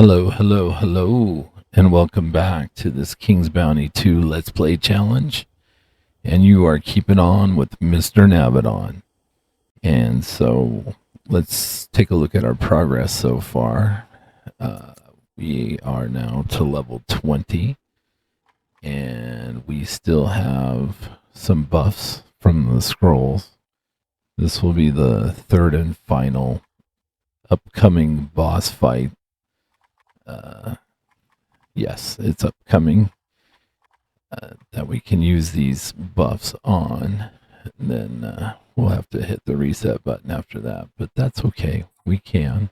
Hello, hello, hello, and welcome back to this King's Bounty 2 Let's Play Challenge. And you are keeping on with Mr. Naviton. And so let's take a look at our progress so far. We are now to level 20, and we still have some buffs from the scrolls. This will be the third and final upcoming boss fight. Yes, it's upcoming that we can use these buffs on. And then we'll have to hit the reset button after that, but that's okay. We can.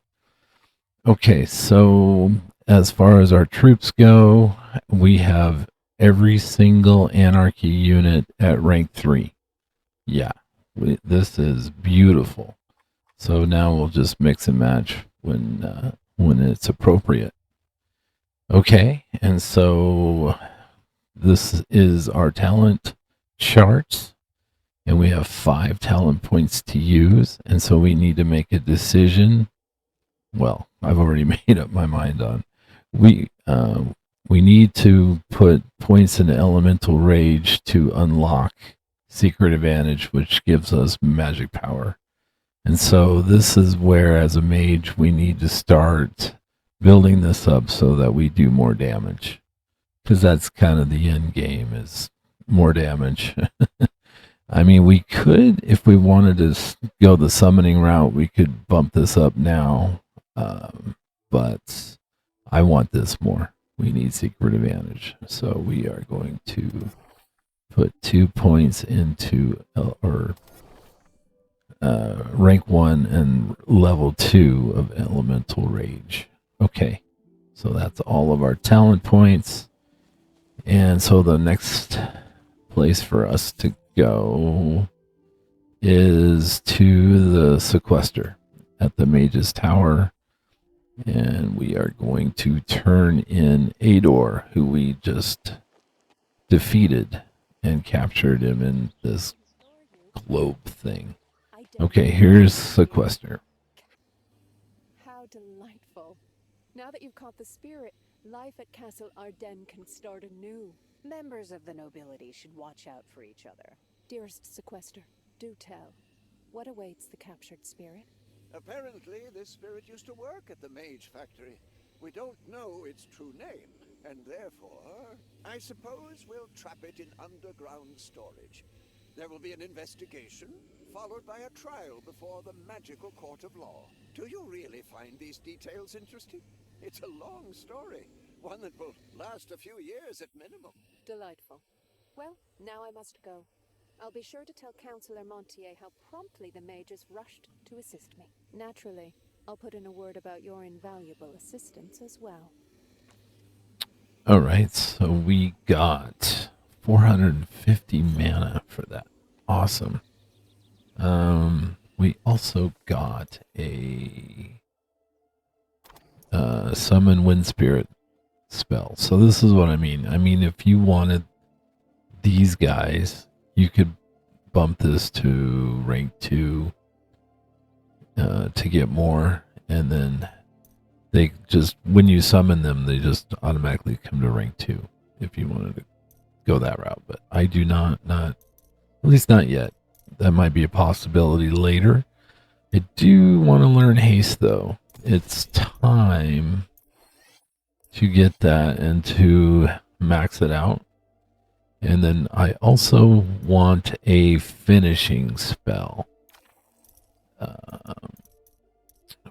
Okay, so as far as our troops go, we have every single Anarchy unit at rank 3. Yeah, this is beautiful. So now we'll just mix and match when it's appropriate. Okay, and so this is our talent charts, and we have 5 talent points to use, and so we need to make a decision. Well, I've already made up my mind on. We need to put points in Elemental Rage to unlock Secret Advantage, which gives us magic power. And so this is where, as a mage, we need to start building this up so that we do more damage, because that's kind of the end game, is more damage. I mean, we could, if we wanted to go the summoning route, we could bump this up now, but I want this more. We need Secret Advantage, so we are going to put 2 points into rank 1 and level 2 of Elemental Rage. Okay, so that's all of our talent points. And so the next place for us to go is to the sequester at the Mage's Tower. And we are going to turn in Ador, who we just defeated and captured him in this globe thing. Okay, here's sequester. How delightful. Now that you've caught the spirit, life at Castle Ardennes can start anew. Members of the nobility should watch out for each other. Dearest sequester, do tell. What awaits the captured spirit? Apparently, this spirit used to work at the Mage factory. We don't know its true name, and therefore, I suppose we'll trap it in underground storage. There will be an investigation, followed by a trial before the magical court of law. Do you really find these details interesting? It's a long story, one that will last a few years at minimum. Delightful. Well, now I must go. I'll be sure to tell Councillor Montier how promptly the mages rushed to assist me. Naturally, I'll put in a word about your invaluable assistance as well. All right, so we got 450 mana for that. Awesome. We also got a summon wind spirit spell. So this is what I mean. I mean, if you wanted these guys, you could bump this to rank 2 to get more, and then they just, when you summon them, they just automatically come to rank 2 if you wanted to go that route. But I do not, at least not yet. That might be a possibility later. I do want to learn haste, though. It's time to get that and to max it out. And then I also want a finishing spell.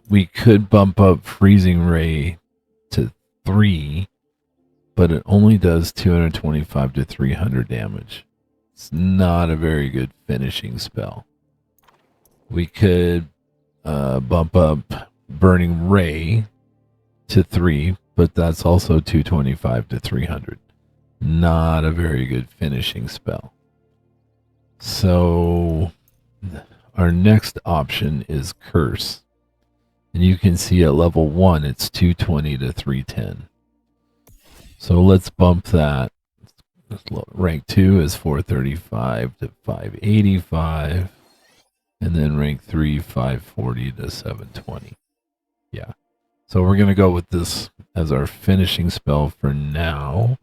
We could bump up Freezing Ray to 3, but it only does 225 to 300 damage. It's not a very good finishing spell. We could bump up Burning Ray to 3, but that's also 225 to 300. Not a very good finishing spell. So our next option is Curse. And you can see at level 1, it's 220 to 310. So let's bump that. Rank 2 is 435 to 585. And then rank 3, 540 to 720. Yeah. So we're going to go with this as our finishing spell for now.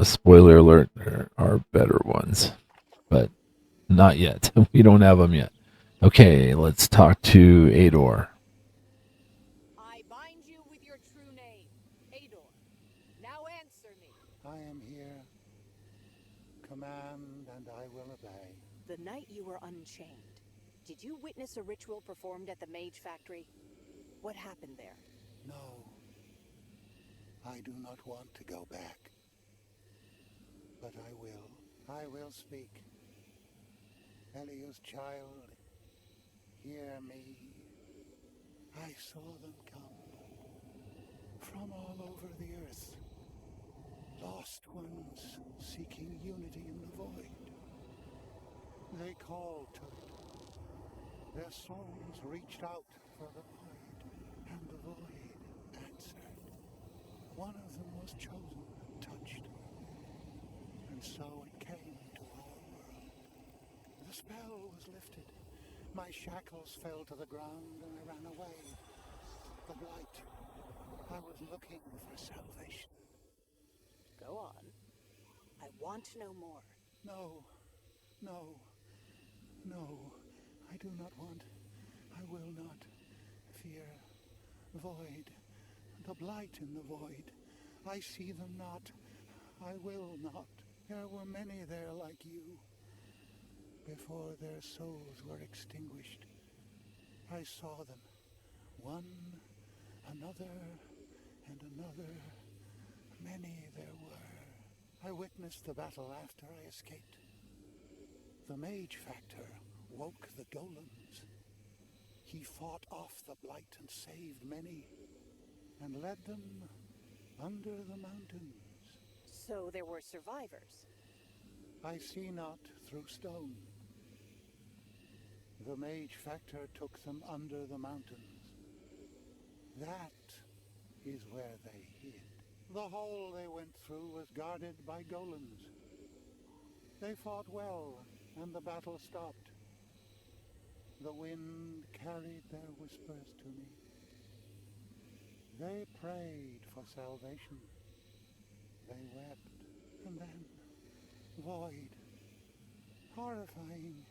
Spoiler alert, there are better ones, but not yet. We don't have them yet. Okay, let's talk to Ador. I bind you with your true name, Ador. Now answer me. I am here. Command, and I will obey. The night you were unchained, did you witness a ritual performed at the Mage Factory? What happened there? No, I do not want to go back. But I will. I will speak. Eliu's child, hear me. I saw them come from all over the earth. Lost ones seeking unity in the void. They called to it. Their songs reached out for the void, and the void answered. One of them was chosen and touched, and so it came to our world. The spell was lifted. My shackles fell to the ground, and I ran away. The blight. I was looking for salvation. Go on. I want to know more. No, no, no. I do not want. I will not. Fear. Void. The blight in the void. I see them not. I will not. There were many there like you. Before their souls were extinguished, I saw them. One, another, and another. Many there were. I witnessed the battle after I escaped. The Mage Factor woke the golems. He fought off the blight and saved many, and led them under the mountains. So there were survivors. I see not through stone. The Mage Factor took them under the mountains. That is where they hid. The hole they went through was guarded by golems. They fought well, and the battle stopped. The wind carried their whispers to me. They prayed for salvation. They wept, and then void. Horrifying.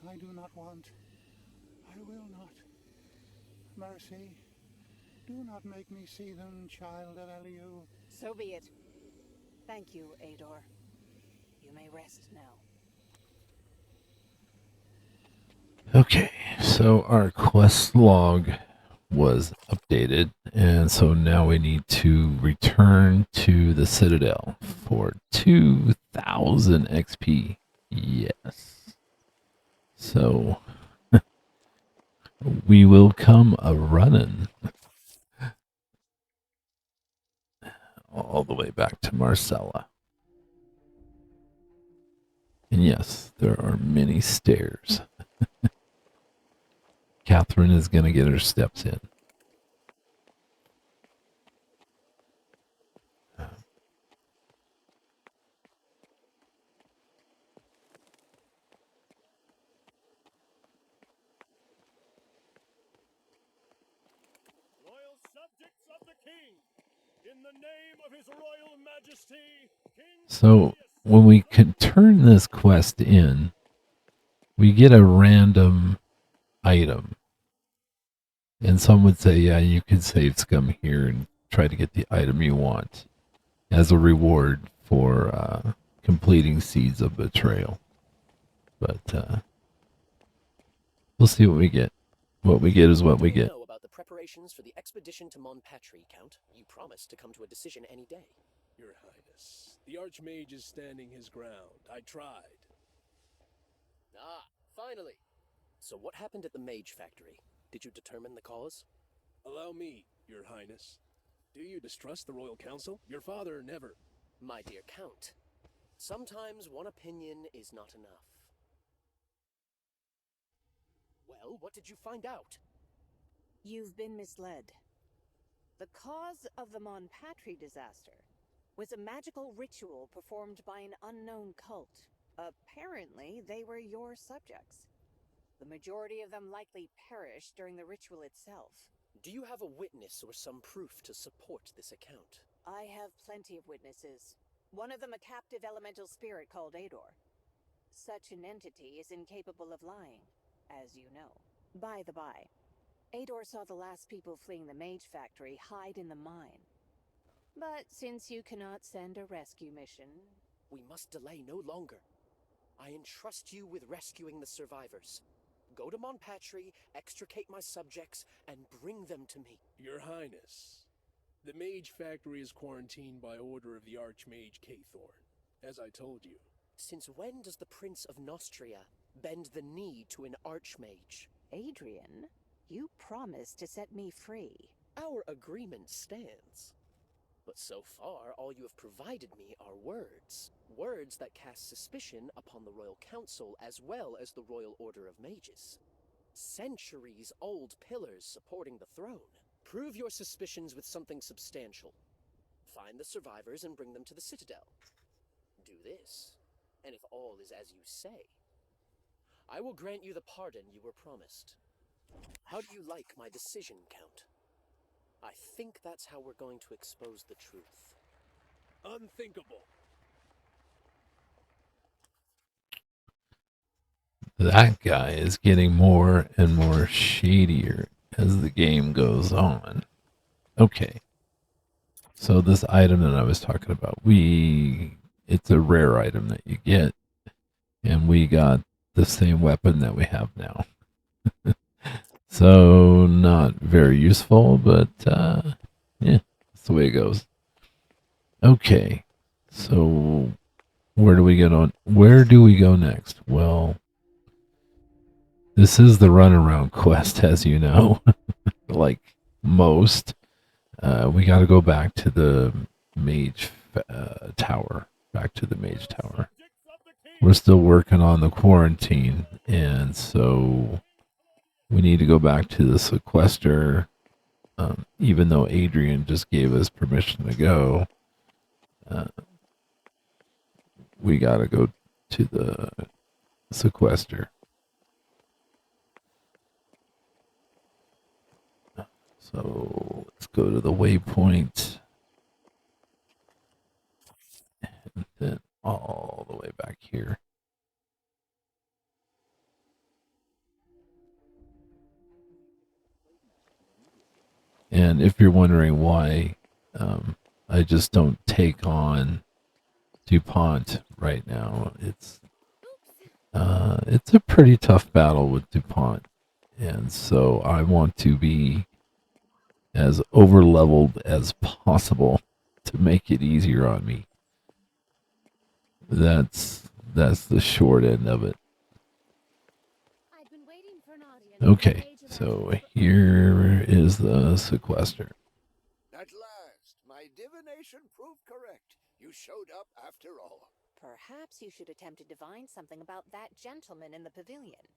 I do not want. I will not. Mercy. Do not make me see them, child of Eliu. So be it. Thank you, Ador. You may rest now. Okay, so our quest log was updated, and so now we need to return to the Citadel for 2,000 XP. Yes. So we will come a running all the way back to Marcella. And yes, there are many stairs. Catherine is going to get her steps in. Loyal subjects of the king, in the name of his royal majesty, King So when we can turn this quest in, we get a random item. And some would say, yeah, you could save scum here and try to get the item you want as a reward for completing Seeds of Betrayal. But we'll see what we get. What we get is what we get. Know about the preparations for the expedition to Montpatry, Count. You promised to come to a decision any day. Your Highness, the Archmage is standing his ground. I tried. Ah, finally. So what happened at the Mage Factory? Did you determine the cause? Allow me, Your Highness. Do you distrust the Royal Council? Your father never... My dear Count, sometimes one opinion is not enough. Well, what did you find out? You've been misled. The cause of the Montpatry disaster was a magical ritual performed by an unknown cult. Apparently, they were your subjects. The majority of them likely perished during the ritual itself. Do you have a witness or some proof to support this account? I have plenty of witnesses. One of them a captive elemental spirit called Ador. Such an entity is incapable of lying, as you know. By the by, Ador saw the last people fleeing the Mage factory hide in the mine. But since you cannot send a rescue mission... We must delay no longer. I entrust you with rescuing the survivors. Go to Monpatry, extricate my subjects, and bring them to me. Your Highness, the Mage factory is quarantined by order of the Archmage Cathorn, as I told you. Since when does the Prince of Nostria bend the knee to an Archmage? Adrian, you promised to set me free. Our agreement stands. But so far, all you have provided me are words. Words that cast suspicion upon the Royal Council as well as the Royal Order of Mages. Centuries-old pillars supporting the throne. Prove your suspicions with something substantial. Find the survivors and bring them to the Citadel. Do this, and if all is as you say, I will grant you the pardon you were promised. How do you like my decision, Count? I think that's how we're going to expose the truth. Unthinkable. That guy is getting more and more shadier as the game goes on. Okay. So this item that I was talking about, it's a rare item that you get, and we got the same weapon that we have now. So not very useful, but yeah, that's the way it goes. Okay, so where do we go next? Well, this is the runaround quest, as you know. Like most, we got to go back to the Mage Tower. Back to the Mage Tower. We're still working on the quarantine, and so we need to go back to the sequester, even though Adrian just gave us permission to go. We gotta go to the sequester. So let's go to the waypoint. And then all the way back here. And if you're wondering why I just don't take on DuPont right now, it's a pretty tough battle with DuPont. And so I want to be as over-leveled as possible to make it easier on me. That's the short end of it. Okay, so here is the sequester. At last, my divination proved correct. You showed up after all. Perhaps you should attempt to divine something about that gentleman in the pavilion.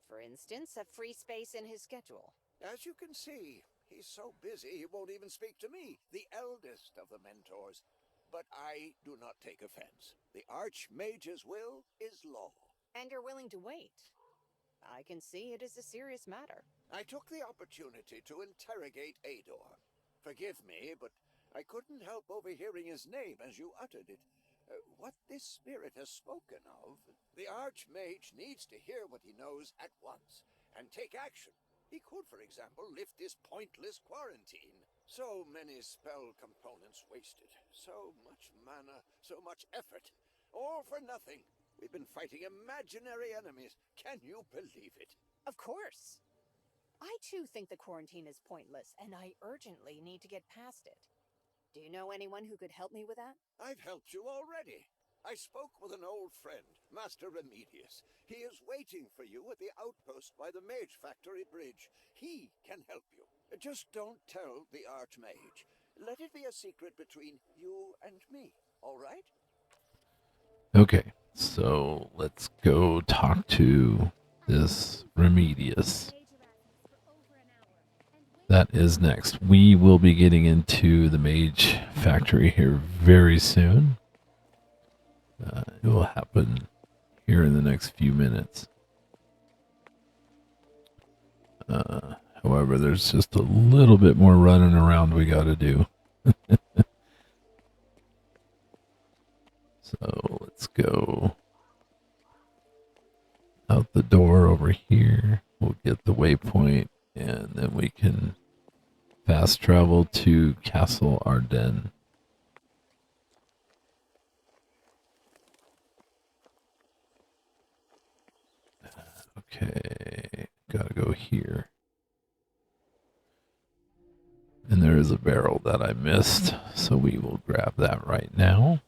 For instance, a free space in his schedule. As you can see, he's so busy he won't even speak to me, the eldest of the mentors. But I do not take offense. The Archmage's will is law. And you're willing to wait. I can see it is a serious matter. I took the opportunity to interrogate Ador. Forgive me, but I couldn't help overhearing his name as you uttered it. What this spirit has spoken of, the Archmage needs to hear what he knows at once, and take action. He could, for example, lift this pointless quarantine. So many spell components wasted. So much mana, so much effort. All for nothing. We've been fighting imaginary enemies. Can you believe it? Of course. I too think the quarantine is pointless, and I urgently need to get past it. Do you know anyone who could help me with that? I've helped you already. I spoke with an old friend, Master Remedius. He is waiting for you at the outpost by the Mage Factory Bridge. He can help you. Just don't tell the Archmage. Let it be a secret between you and me, all right? Okay, so let's go talk to this Remedius. That is next. We will be getting into the Mage Factory here very soon. It will happen here in the next few minutes. However, there's just a little bit more running around we got to do. So let's go out the door over here. We'll get the waypoint, and then we can fast travel to Castle Ardennes. Okay, gotta go here. And there is a barrel that I missed, so we will grab that right now.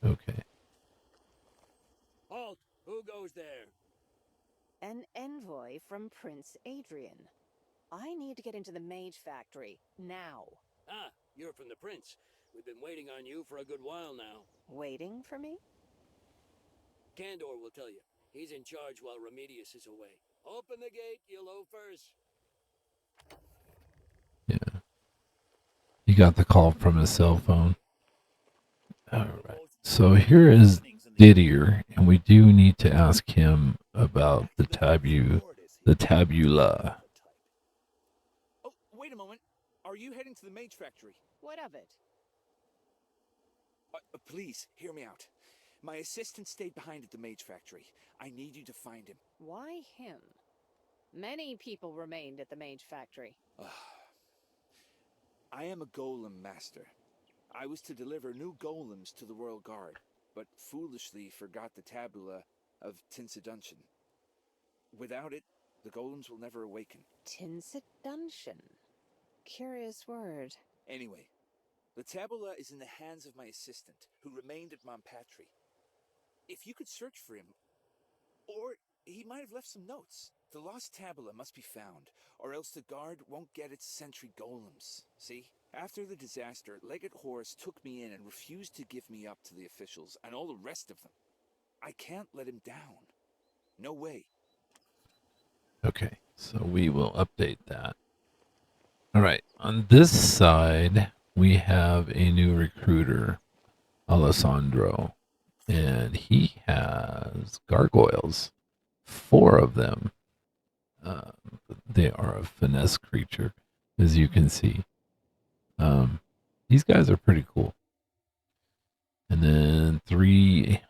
Okay. Halt! Who goes there? An envoy from Prince Adrian. I need to get into the Mage factory, now. Ah, you're from the Prince. We've been waiting on you for a good while now. Waiting for me? Candor will tell you. He's in charge while Remedius is away. Open the gate, you loafers. Yeah. He got the call from his cell phone. Alright. So here is Didier, and we do need to ask him about the tabula. Oh, wait a moment. Are you heading to the Mage factory? What of it? Please, hear me out. My assistant stayed behind at the Mage factory. I need you to find him. Why him? Many people remained at the Mage factory. I am a golem master. I was to deliver new golems to the Royal Guard, but foolishly forgot the tabula of Tinsidunction. Without it, the golems will never awaken. Tinsidunction. Curious word. Anyway, the tabula is in the hands of my assistant, who remained at Montpatry. If you could search for him, or he might have left some notes. The lost tabula must be found, or else the guard won't get its sentry golems. See? After the disaster, Legate Horus took me in and refused to give me up to the officials and all the rest of them. I can't let him down. No way. Okay, so we will update that. Alright, on this side, we have a new recruiter, Alessandro. And he has gargoyles. 4 of them. They are a finesse creature, as you can see. These guys are pretty cool. And then 3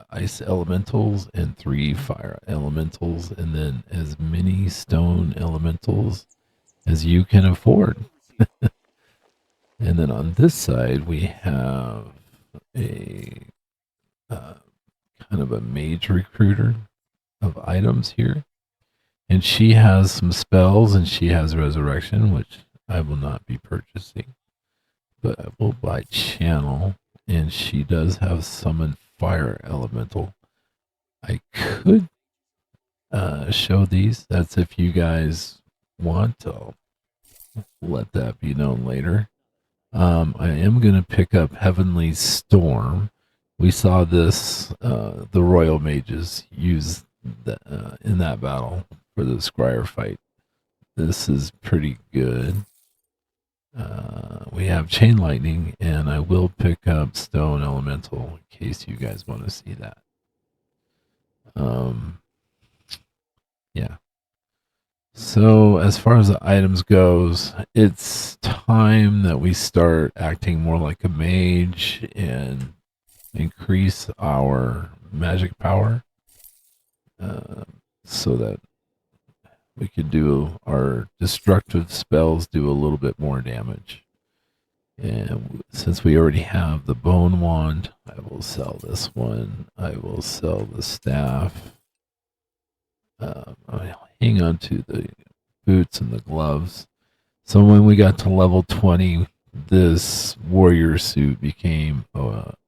ice elementals and 3 fire elementals, and then as many stone elementals as you can afford. And then on this side, we have a kind of a mage recruiter of items here. And she has some spells, and she has resurrection, which I will not be purchasing. But I will buy channel, and she does have summon fire elemental. I could show these. That's if you guys want. I'll let that be known later. I am going to pick up Heavenly Storm. We saw this, the Royal Mages use in that battle for the Scryer fight. This is pretty good. We have Chain Lightning, and I will pick up Stone Elemental in case you guys want to see that. Yeah. So as far as the items goes, it's time that we start acting more like a mage and increase our magic power, so that we can do our destructive spells do a little bit more damage. And since we already have the bone wand, I will sell this one. I will sell the staff. I'll hang on to the boots and the gloves. So when we got to level 20, this warrior suit became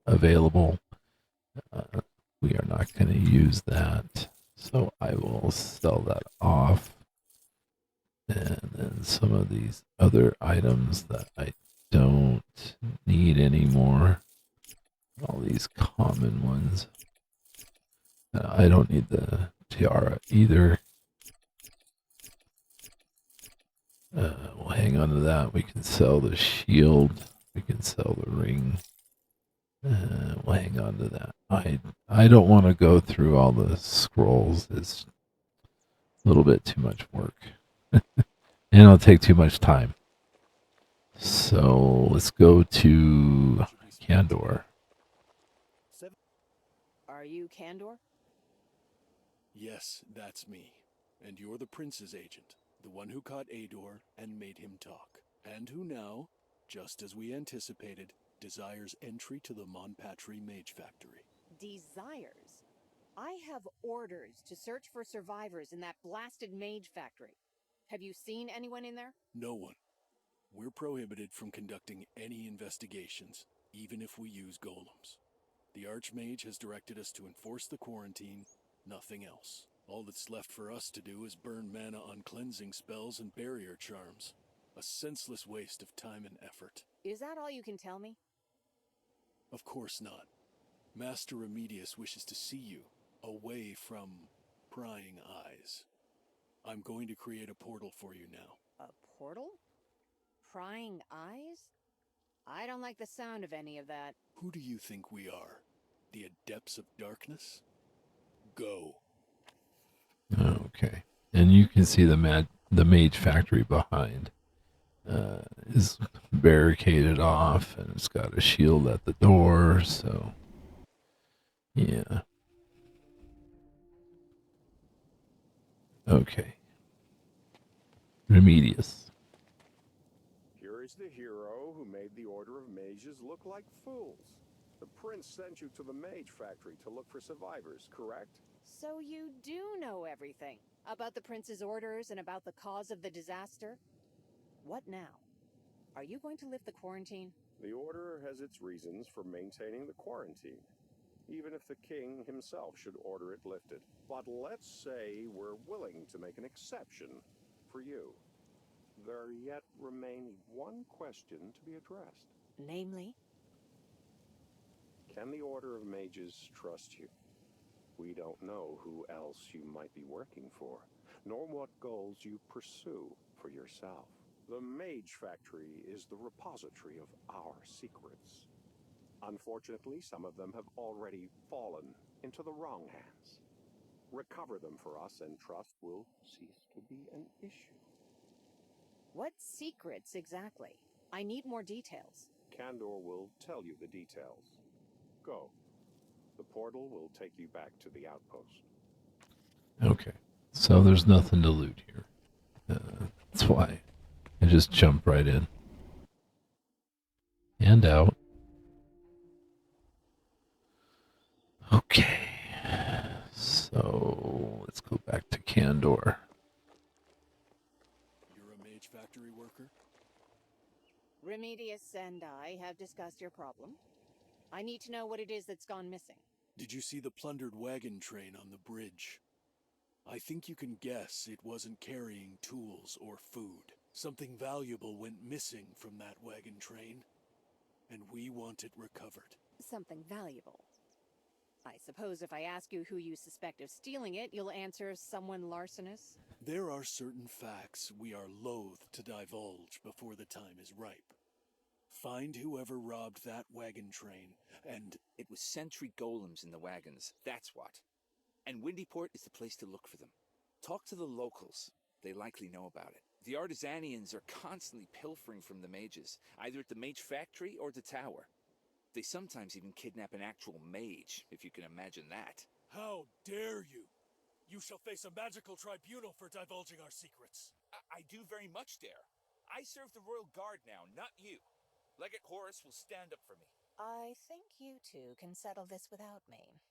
available. We are not going to use that, so I will sell that off. And then some of these other items that I don't need anymore. All these common ones. I don't need the tiara either. We'll hang on to that. We can sell the shield. We can sell the ring. We'll hang on to that. I don't want to go through all the scrolls. little bit too much work. And it'll take too much time. So let's go to Candor. Are you Candor? Yes, that's me. And you're the prince's agent, the one who caught Ador and made him talk. And who now, just as we anticipated, desires entry to the Monpatri Mage Factory. Desires? I have orders to search for survivors in that blasted mage factory. Have you seen anyone in there? No one. We're prohibited from conducting any investigations, even if we use golems. The Archmage has directed us to enforce the quarantine, nothing else. All that's left for us to do is burn mana on cleansing spells and barrier charms. A senseless waste of time and effort. Is that all you can tell me? Of course not. Master Remedius wishes to see you, away from prying eyes. I'm going to create a portal for you now. A portal? Prying eyes? I don't like the sound of any of that. Who do you think we are? The Adepts of Darkness? Go. Okay. And you can see the Mage Factory behind is barricaded off, and it's got a shield at the door, so yeah. Okay. Remedius. Here is the hero who made the Order of Mages look like fools. The prince sent you to the Mage Factory to look for survivors, correct? So you do know everything about the prince's orders and about the cause of the disaster? What now? Are you going to lift the quarantine? The Order has its reasons for maintaining the quarantine, even if the king himself should order it lifted. But let's say we're willing to make an exception for you. There yet remains one question to be addressed. Namely? Can the Order of Mages trust you? We don't know who else you might be working for, nor what goals you pursue for yourself. The Mage Factory is the repository of our secrets. Unfortunately, some of them have already fallen into the wrong hands. Recover them for us, and trust will cease to be an issue. What secrets exactly? I need more details. Candor will tell you the details. Go. The portal will take you back to the outpost. Okay. So there's nothing to loot here. That's why I just jump right in. And out. Okay. So let's go back to Candor. You're a Mage Factory worker? Remedius and I have discussed your problem. I need to know what it is that's gone missing. Did you see the plundered wagon train on the bridge? I think you can guess it wasn't carrying tools or food. Something valuable went missing from that wagon train, and we want it recovered. Something valuable. I suppose if I ask you who you suspect of stealing it, you'll answer someone larcenous? There are certain facts we are loath to divulge before the time is ripe. Find whoever robbed that wagon train, and... It was sentry golems in the wagons, that's what. And Windyport is the place to look for them. Talk to the locals. They likely know about it. The Artisanians are constantly pilfering from the mages, either at the Mage Factory or the tower. They sometimes even kidnap an actual mage, if you can imagine that. How dare you! You shall face a magical tribunal for divulging our secrets. I do very much dare. I serve the Royal Guard now, not you. Legate Horace will stand up for me. I think you two can settle this without me.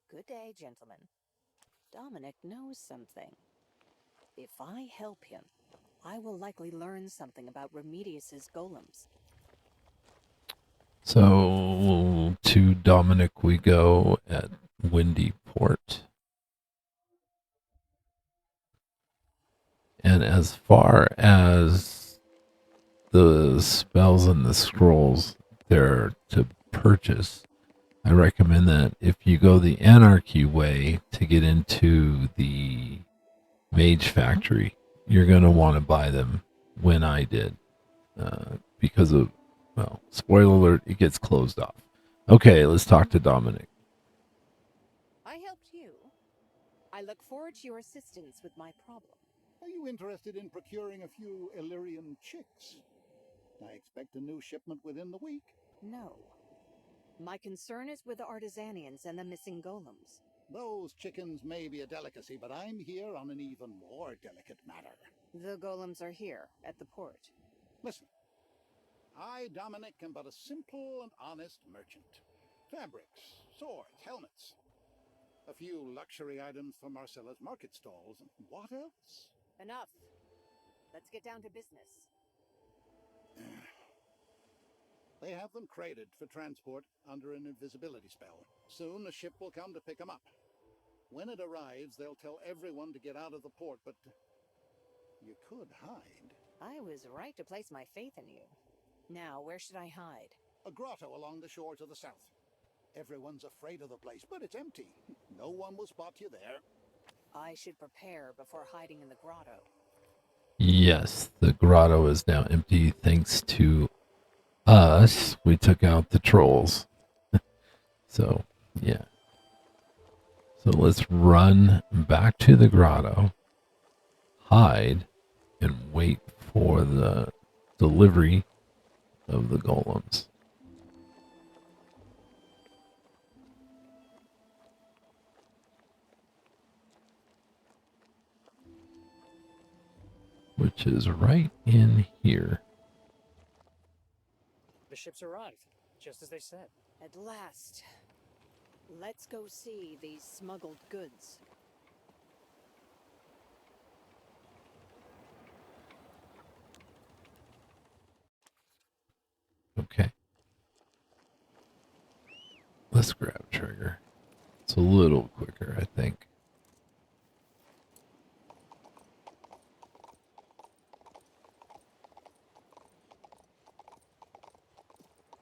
Good day, gentlemen. Dominic knows something. If I help him, I will likely learn something about Remedius's golems. So to Dominic we go at Windy Port. And as far as the spells and the scrolls there to purchase, I recommend that if you go the Anarchy way to get into the Mage Factory, you're going to want to buy them when I did. Because of, well, spoiler alert, it gets closed off. Okay, let's talk to Dominic. I helped you. I look forward to your assistance with my problem. Are you interested in procuring a few Illyrian chicks? I expect a new shipment within the week. No. My concern is with the Artisanians and the missing golems. Those chickens may be a delicacy, but I'm here on an even more delicate matter. The golems are here, at the port. Listen, I, Dominic, am but a simple and honest merchant. Fabrics, swords, helmets. A few luxury items from Marcella's market stalls. What else? Enough. Let's get down to business. They have them crated for transport under an invisibility spell. Soon a ship will come to pick them up. When it arrives, they'll tell everyone to get out of the port, but you could hide. I was right to place my faith in you. Now, where should I hide? A grotto along the shore to the south. Everyone's afraid of the place, but it's empty. No one will spot you there. I should prepare before hiding in the grotto. Yes, the grotto is now empty thanks to us. We took out the trolls. So, yeah. So let's run back to the grotto, hide, and wait for the delivery of the golems. Which is right in here. The ships arrived, just as they said. At last. Let's go see these smuggled goods. Okay. Let's grab trigger. It's a little quicker, I think.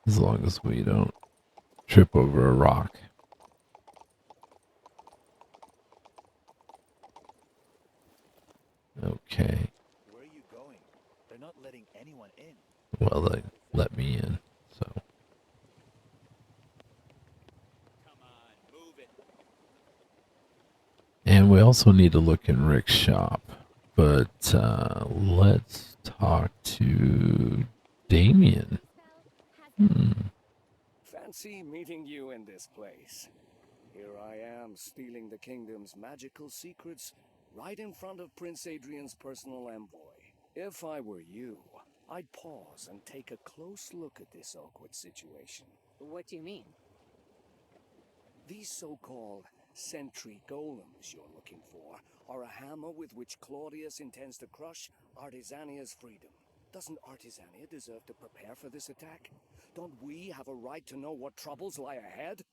As long as we don't trip over a rock. Okay. Where are you going? They're not letting anyone in. Well, they let me in, so. Come on, move it. And we also need to look in Rick's shop. But let's talk to Damien. Fancy meeting you in this place. Here I am, stealing the kingdom's magical secrets right in front of Prince Adrian's personal envoy. If I were you, I'd pause and take a close look at this awkward situation. What do you mean? These so-called sentry golems you're looking for are a hammer with which Claudius intends to crush Artisania's freedom. Doesn't Artisania deserve to prepare for this attack? Don't we have a right to know what troubles lie ahead?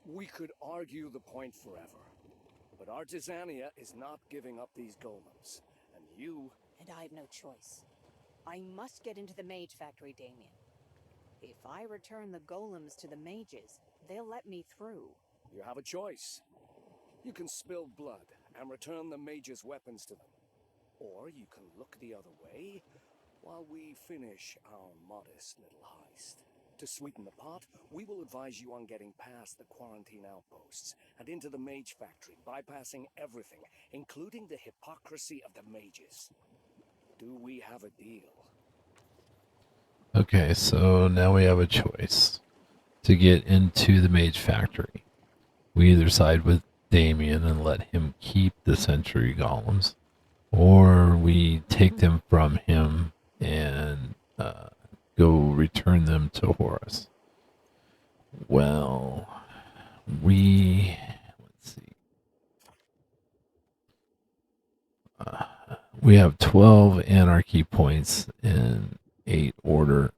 We could argue the point forever. But Artisania is not giving up these golems. And you... And I have no choice. I must get into the Mage factory, Damien. If I return the golems to the mages, they'll let me through. You have a choice. You can spill blood and return the mages' weapons to them. Or you can look the other way while we finish our modest little heist. To sweeten the pot, we will advise you on getting past the quarantine outposts and into the Mage factory, bypassing everything, including the hypocrisy of the mages. Do we have a deal? Okay, so now we have a choice to get into the Mage factory. We either side with Damien and let him keep the Century Golems, or we take them from him and go return them to Horus. Well, let's see. We have 12 Anarchy points and 8 Order.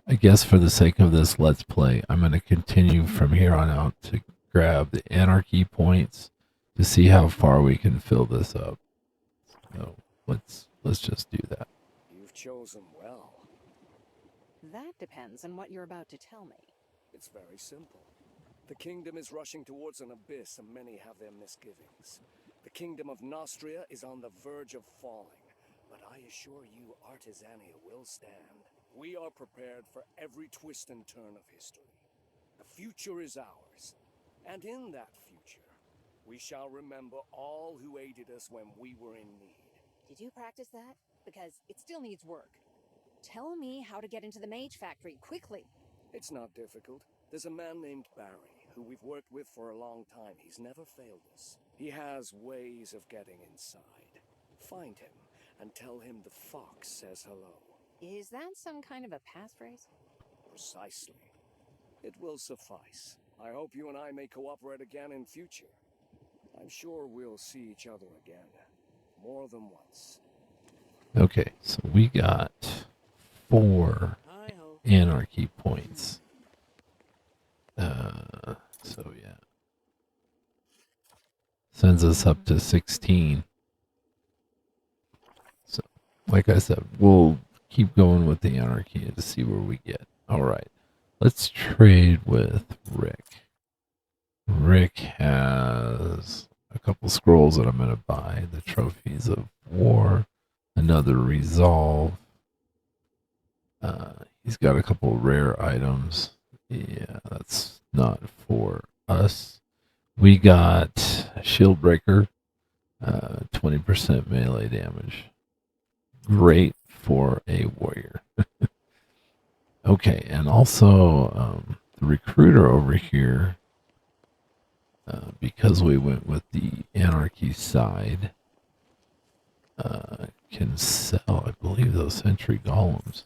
I guess for the sake of this Let's Play, I'm going to continue from here on out to grab the Anarchy points to see how far we can fill this up. So let's just do that. You've chosen well. That depends on what you're about to tell me. It's very simple. The kingdom is rushing towards an abyss, and many have their misgivings. The kingdom of Nostria is on the verge of falling, but I assure you Artisania will stand. We are prepared for every twist and turn of history. The future is ours, And in that future, we shall remember all who aided us when we were in need. Did you practice that? Because it still needs work. Tell me how to get into the Mage Factory, quickly. It's not difficult. There's a man named Barry, who we've worked with for a long time. He's never failed us. He has ways of getting inside. Find him, and tell him the fox says hello. Is that some kind of a passphrase? Precisely. It will suffice. I hope you and I may cooperate again in future. I'm sure we'll see each other again. More than once. Okay, so we got 4 Anarchy points. So yeah. Sends us up to 16. So, like I said, we'll keep going with the Anarchy to see where we get. Alright, let's trade with Rick. Rick has a couple scrolls that I'm going to buy. The Trophies of War, another Resolve. He's got a couple rare items. Yeah, that's not for us. We got Shield Breaker, 20% melee damage. Great for a warrior. Okay, and also the recruiter over here, because we went with the Anarchy side, can sell, I believe, those sentry golems.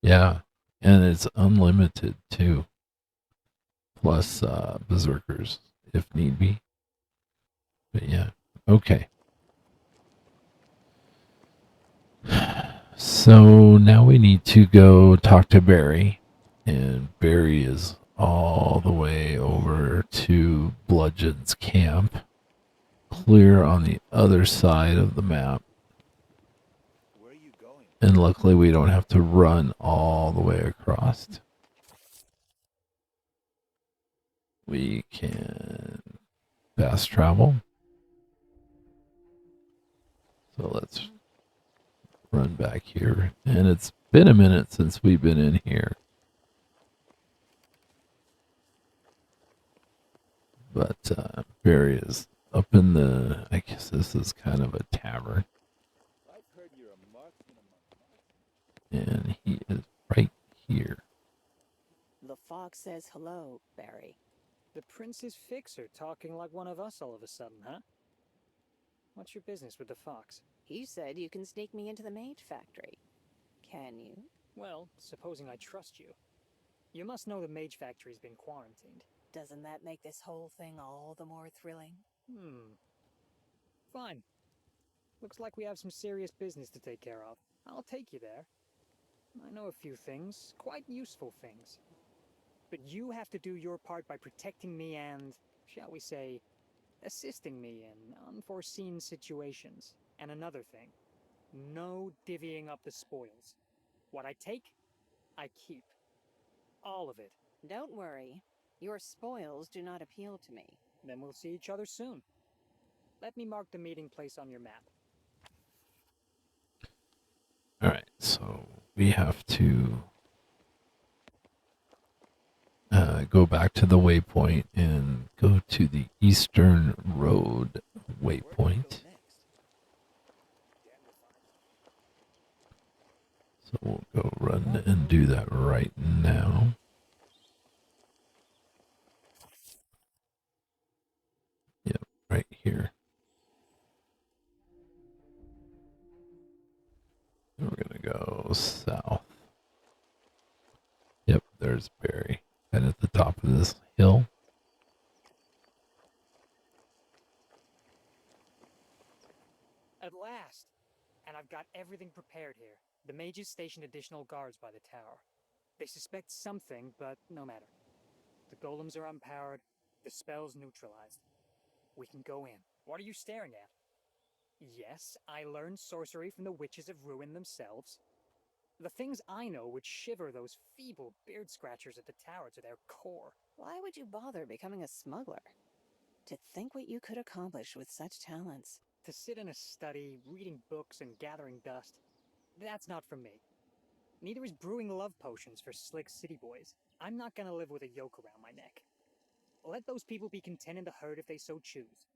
Yeah, and it's unlimited too. Plus berserkers if need be. But yeah, okay. So now we need to go talk to Barry, and Barry is all the way over to Bludgeon's camp, clear on the other side of the map. Where are you going? And luckily we don't have to run all the way across. We can fast travel. So let's run back here. And it's been a minute since we've been in here. But Barry is up in the, I guess this is kind of a tavern. I've heard you're a marksman. And he is right here. The fox says hello, Barry. The prince's fixer talking like one of us all of a sudden, huh? What's your business with the fox? He said you can sneak me into the Mage Factory. Can you? Well, supposing I trust you. You must know the Mage Factory's been quarantined. Doesn't that make this whole thing all the more thrilling? Fine. Looks like we have some serious business to take care of. I'll take you there. I know a few things, quite useful things. But you have to do your part by protecting me and, shall we say, assisting me in unforeseen situations. And another thing, no divvying up the spoils. What I take, I keep. All of it. Don't worry. Your spoils do not appeal to me. Then we'll see each other soon. Let me mark the meeting place on your map. Alright, so we have to go back to the waypoint and go to the Eastern Road waypoint. So we'll go run and do that right now. Yep, right here. And we're going to go south. Yep, there's Barry. And at the top of this hill. At last! And I've got everything prepared here. The mages stationed additional guards by the tower. They suspect something, but no matter. The golems are unpowered, the spell's neutralized. We can go in. What are you staring at? Yes, I learned sorcery from the witches of Ruin themselves. The things I know would shiver those feeble beard scratchers at the tower to their core. Why would you bother becoming a smuggler? To think what you could accomplish with such talents. To sit in a study, reading books and gathering dust. That's not for me. Neither is brewing love potions for slick city boys. I'm not gonna live with a yoke around my neck. Let those people be content in the herd if they so choose.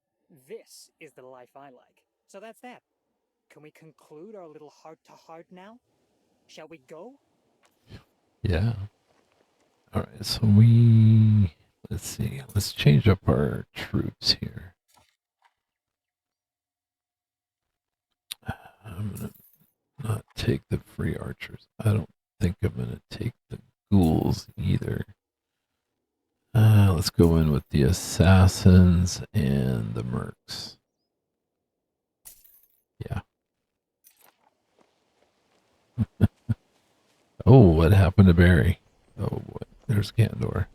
This is the life I like. So that's that. Can we conclude our little heart-to-heart now? Shall we go? Yeah. All right, so let's see. Let's change up our troops here. I'm going to not take the free archers. I don't think I'm going to take the ghouls either. Let's go in with the assassins and the mercs. Yeah. Oh, what happened to Barry? Oh, boy. There's Gandor.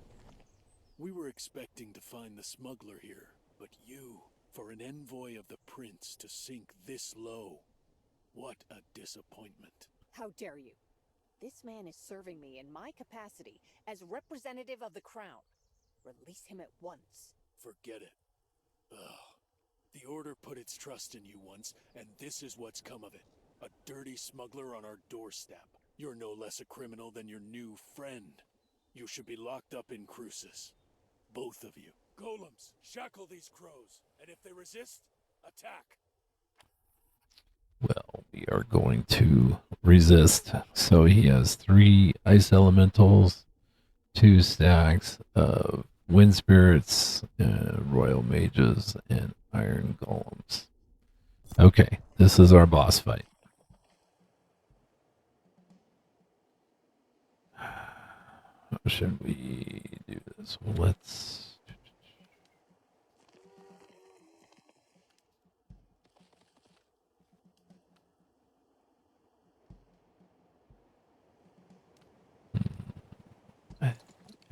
We were expecting to find the smuggler here, but you, for an envoy of the prince to sink this low. What a disappointment. How dare you? This man is serving me in my capacity as representative of the crown. Release him at once. Forget it. Ugh. The Order put its trust in you once, and this is what's come of it. A dirty smuggler on our doorstep. You're no less a criminal than your new friend. You should be locked up in Crucis. Both of you. Golems, shackle these crows, and if they resist, attack. Well, we are going to resist. So he has 3 ice elementals, 2 stacks of wind spirits, royal mages, and iron golems. Okay, this is our boss fight. How should we do this? Well, let's...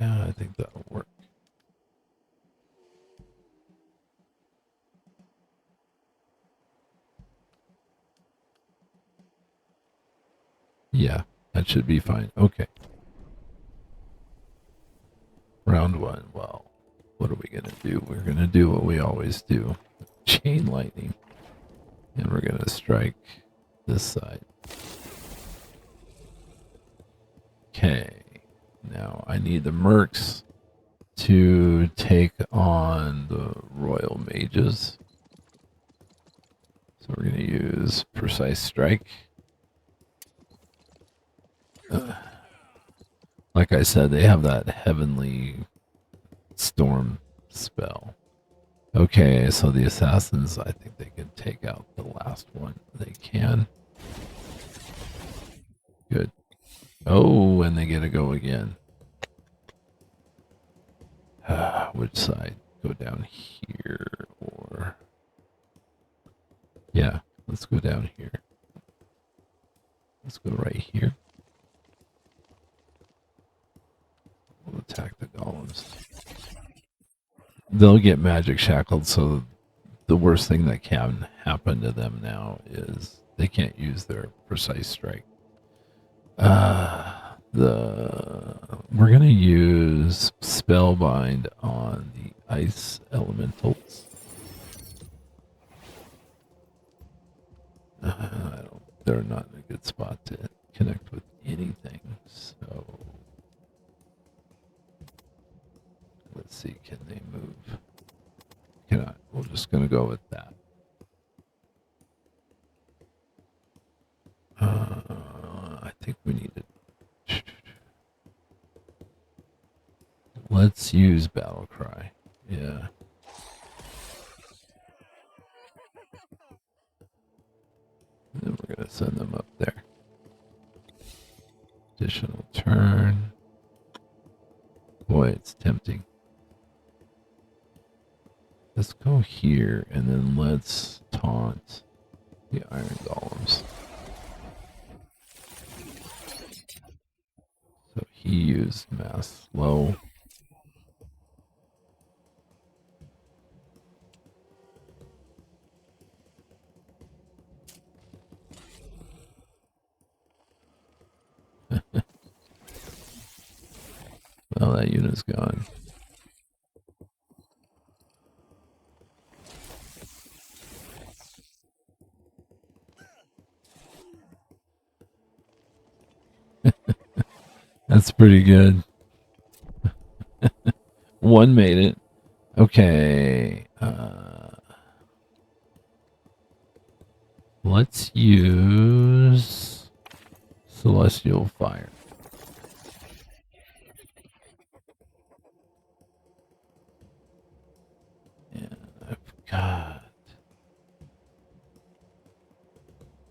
Yeah, I think that'll work. Yeah, that should be fine. Okay. Round 1. Well, what are we going to do? We're going to do what we always do. Chain lightning. And we're going to strike this side. Okay. Now I need the mercs to take on the royal mages. So we're going to use precise strike. Like I said, they have that heavenly storm spell. Okay, so the assassins, I think they can take out the last one. They can. Good. Oh, and they get to go again. Which side? Go down here or... Yeah, let's go down here. Let's go right here. We'll attack the golems. They'll get magic shackled, so the worst thing that can happen to them now is they can't use their precise strike. We're gonna use Spellbind on the ice elementals. They're not in a good spot to connect with anything, so let's see, can they move? Cannot. We're just gonna go with that. I think we need to... Let's use Battle Cry. Yeah. And then we're going to send them up there. Additional turn. Boy, it's tempting. Let's go here and then let's taunt the iron golems. So he used mass slow. Well, that unit's gone. That's pretty good. One made it. Okay. Let's use Celestial Fire. Yeah, I've got.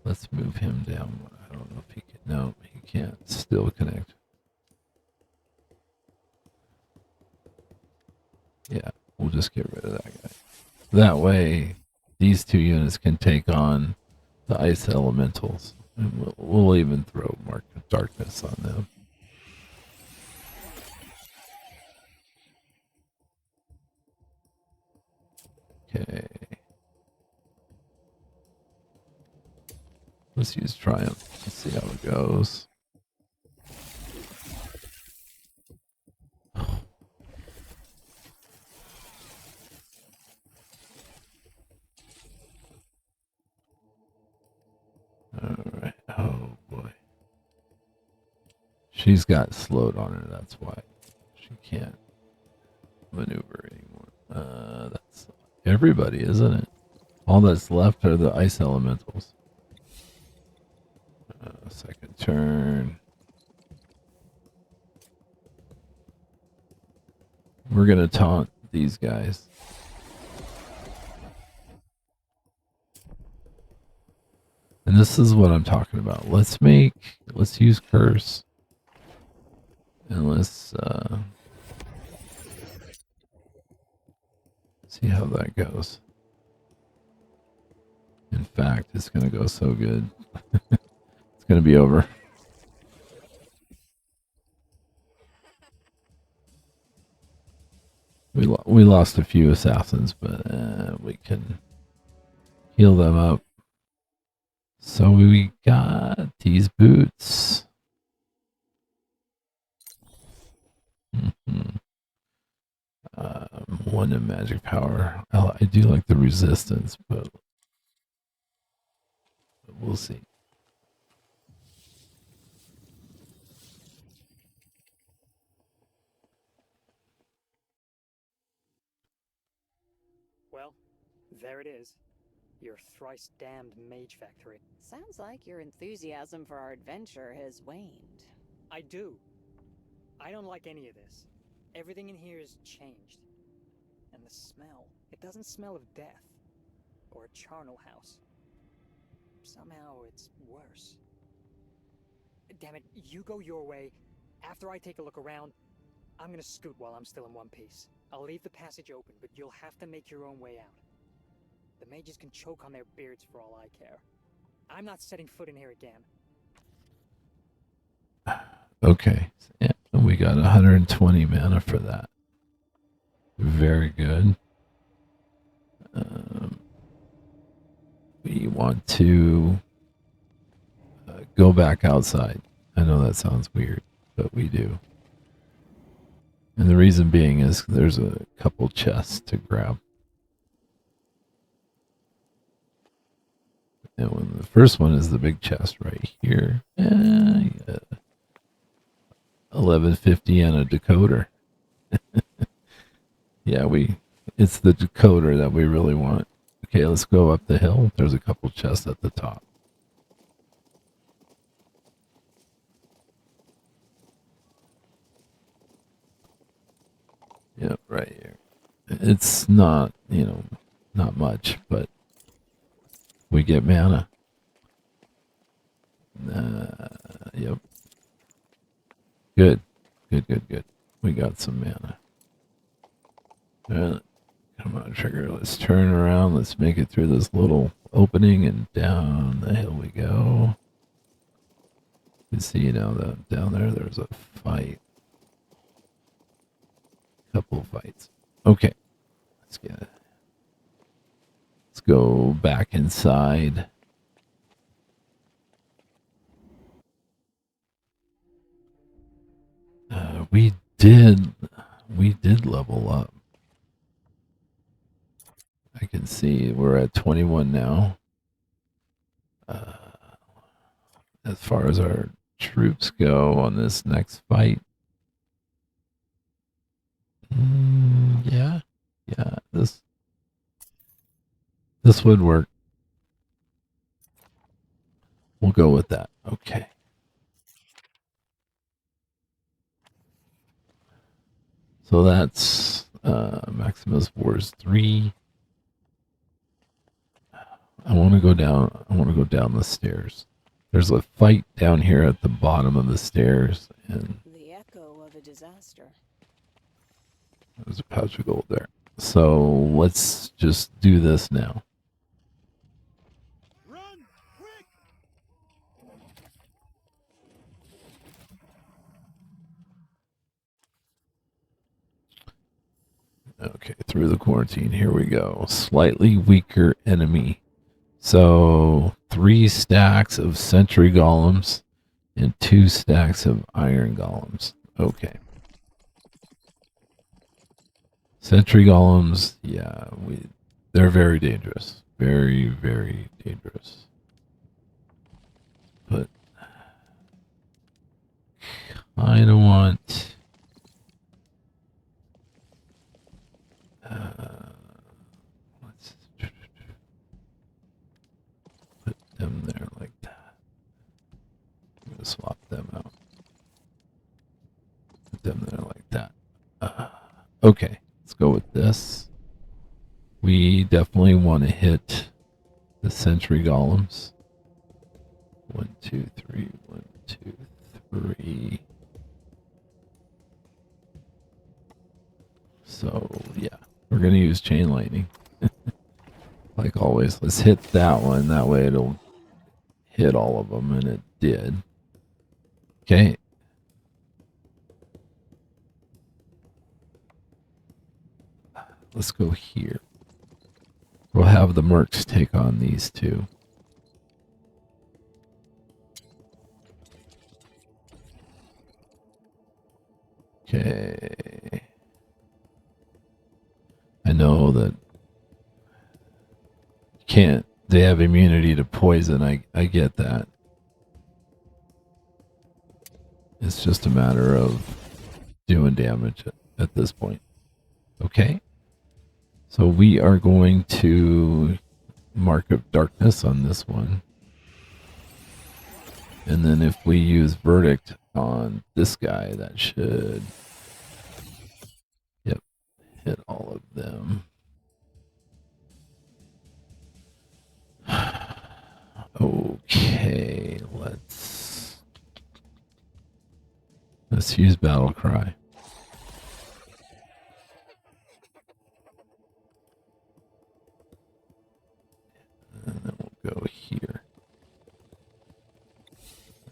Let's move him down. I don't know if he can. No, he can't still connect. Yeah, we'll just get rid of that guy. That way, these two units can take on the ice elementals. And we'll even throw Mark of Darkness on them. Okay. Let's use Triumph. Let's see how it goes. Alright. Oh boy. She's got slowed on her, that's why. She can't maneuver anymore. That's everybody, isn't it? All that's left are the ice elementals. Second turn. We're gonna taunt these guys. And this is what I'm talking about. Let's use Curse. And let's see how that goes. In fact, it's going to go so good. It's going to be over. We lost a few assassins, but we can heal them up. So we got these boots. One in magic power. I do like the resistance, but we'll see. Well, there it is. Your thrice damned mage factory. Sounds like your enthusiasm for our adventure has waned. I do. I don't like any of this. Everything in here is changed. And the smell. It doesn't smell of death. Or a charnel house. Somehow it's worse. Damn it, you go your way. After I take a look around, I'm gonna scoot while I'm still in one piece. I'll leave the passage open, but you'll have to make your own way out. The mages can choke on their beards for all I care. I'm not setting foot in here again. Okay. Yeah, we got 120 mana for that. Very good. We want to go back outside. I know that sounds weird, but we do. And the reason being is there's a couple chests to grab. And when the first one is the big chest right here. 1150 and a decoder. Yeah, it's the decoder that we really want. Okay, let's go up the hill. There's a couple chests at the top. Yeah, right here. It's not, not much, but we get mana. Yep. Good. Good. We got some mana. Come on, Trigger. Let's turn around. Let's make it through this little opening and down the hill we go. You can see now that down there's a fight. Couple of fights. Okay. Let's get it. Let's go back inside. We did level up. I can see we're at 21 now. As far as our troops go on this next fight. Yeah. This would work. We'll go with that. Okay. So that's Maximus Wars 3. I want to go down. I want to go down the stairs. There's a fight down here at the bottom of the stairs, and The echo of a disaster. there's a pouch of gold there. So let's just do this now. Run! Quick! Okay, through the quarantine. Here we go. Slightly weaker enemy. So 3 stacks of sentry golems and 2 stacks of iron golems. Okay. Sentry golems, yeah, they're very dangerous. Very, very dangerous. But I don't want let's put them there like that. I'm gonna swap them out. Put them there like that. Okay, let's go with this. We definitely want to hit the sentry golems. 1, 2, 3. 1, 2, 3. So yeah, we're gonna use chain lightning. Like always, let's hit that one. That way it'll hit all of them, and it did. Okay. Let's go here. We'll have the mercs take on these two. Okay. I know that can't. They have immunity to poison. I get that. It's just a matter of doing damage at this point. Okay. So we are going to Mark of Darkness on this one. And then if we use Verdict on this guy, that should, yep, hit all of them. Okay, let's use Battle Cry. And then we'll go here.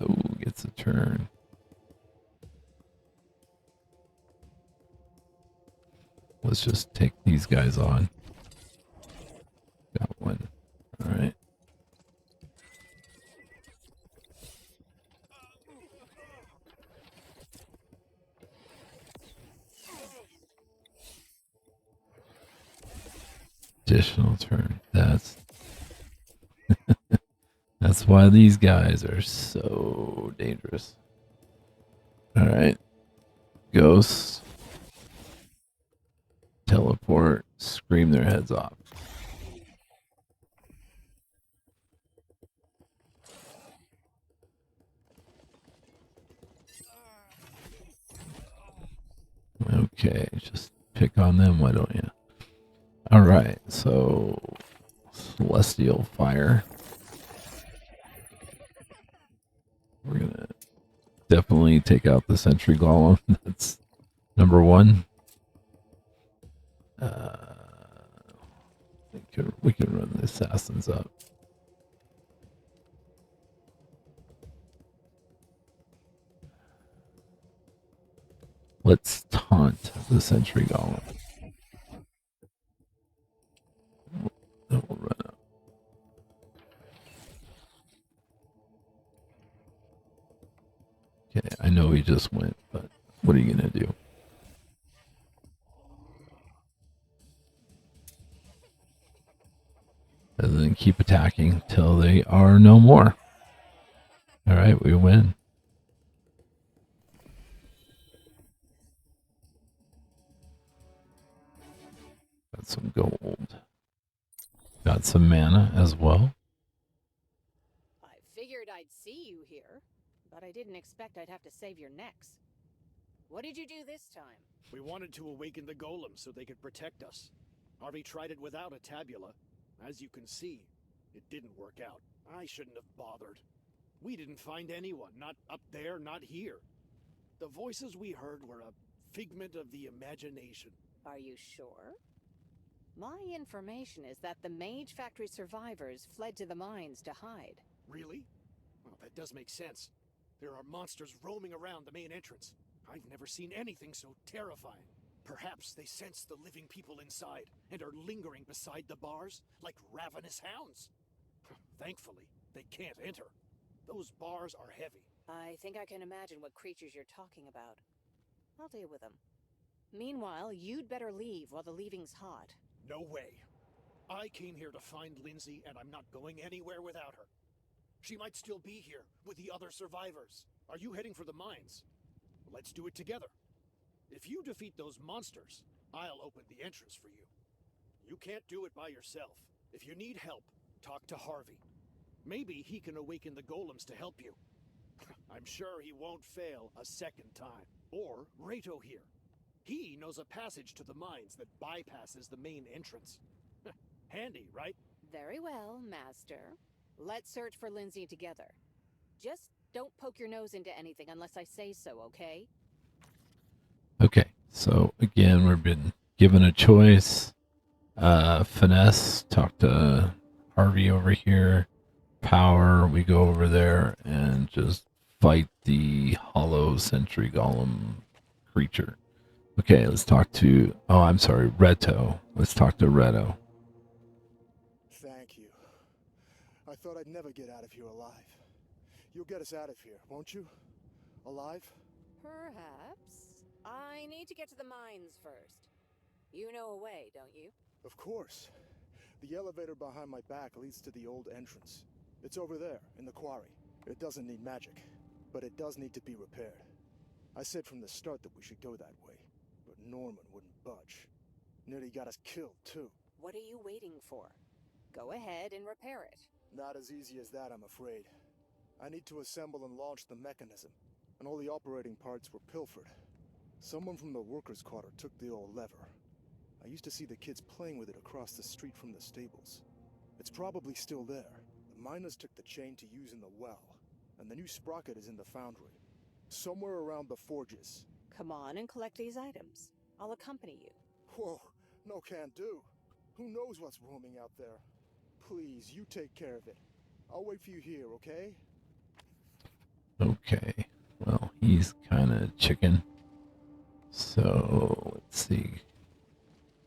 Oh, gets a turn. Let's just take these guys on. Got one. All right. Additional turn. That's why these guys are so dangerous. All right. Ghosts. Teleport. Scream their heads off. Okay, just pick on them, why don't you? All right, so Celestial Fire. We're gonna definitely take out the Sentry Golem. That's number 1. We can run the Assassins up. Let's taunt the Sentry Golem. Then we'll run up. Okay, I know he just went, but what are you gonna do? And then keep attacking till they are no more. All right, we win. got some gold. Got some mana as well. I figured I'd see you here, but I didn't expect I'd have to save your necks. What did you do this time? We wanted to awaken the golems so they could protect us. Harvey tried it without a tabula. As you can see, it didn't work out. I shouldn't have bothered. We didn't find anyone, not up there, not here. The voices we heard were a figment of the imagination. Are you sure? My information is that the Mage Factory survivors fled to the mines to hide. Really? Well, that does make sense. There are monsters roaming around the main entrance. I've never seen anything so terrifying. Perhaps they sense the living people inside and are lingering beside the bars like ravenous hounds. Thankfully, they can't enter. Those bars are heavy. I think I can imagine what creatures you're talking about. I'll deal with them. Meanwhile, you'd better leave while the leaving's hot. No way. I came here to find Lindsay, and I'm not going anywhere without her. She might still be here with the other survivors. Are you heading for the mines? Let's do it together. If you defeat those monsters, I'll open the entrance for you. You can't do it by yourself. If you need help, talk to Harvey. Maybe he can awaken the golems to help you. I'm sure he won't fail a second time. Or Rato here. He knows a passage to the mines that bypasses the main entrance. Handy, right? Very well, Master. Let's search for Lindsay together. Just don't poke your nose into anything unless I say so, okay? Okay, so again, we've been given a choice. Finesse, talk to Harvey over here. Power, we go over there and just fight the hollow sentry golem creature. Okay, let's talk to, oh, I'm sorry, Reto. Let's talk to Reto. Thank you. I thought I'd never get out of here alive. You'll get us out of here, won't you? Alive? Perhaps. I need to get to the mines first. You know a way, don't you? Of course. The elevator behind my back leads to the old entrance. It's over there, in the quarry. It doesn't need magic, but it does need to be repaired. I said from the start that we should go that way, but Norman wouldn't budge. Nearly got us killed, too. What are you waiting for? Go ahead and repair it. Not as easy as that, I'm afraid. I need to assemble and launch the mechanism, and all the operating parts were pilfered. Someone from the workers' quarter took the old lever. I used to see the kids playing with it across the street from the stables. It's probably still there. The miners took the chain to use in the well, and the new sprocket is in the foundry. Somewhere around the forges. Come on and collect these items. I'll accompany you. Whoa, no can do. Who knows what's roaming out there? Please, you take care of it. I'll wait for you here, okay? Okay, well, he's kind of chicken. So, let's see.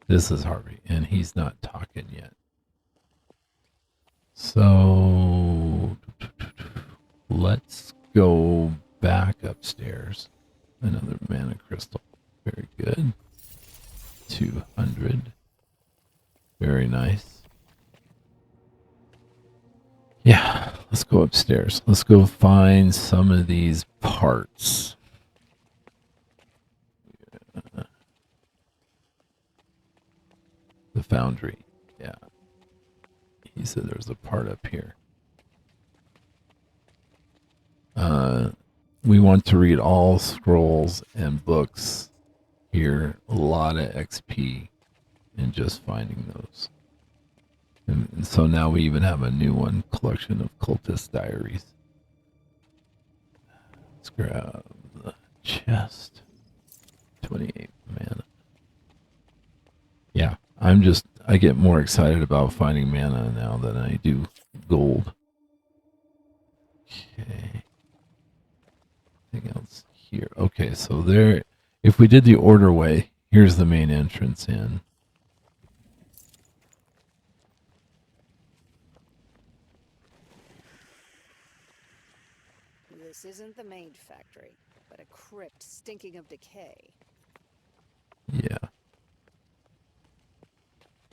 This is Harvey, and he's not talking yet. So, let's go back upstairs. Another mana crystal. Very good. 200. Very nice. Yeah, let's go upstairs. Let's go find some of these parts. Yeah. The foundry. Yeah. He said there's a part up here. We want to read all scrolls and books here. A lot of XP in just finding those. And so now we even have a new one, collection of cultist diaries. Let's grab the chest. 28 mana. Yeah, I get more excited about finding mana now than I do gold. Okay. Anything else here? Okay, so there, if we did the order way, here's the main entrance in. This isn't the Mage Factory, but a crypt stinking of decay. Yeah.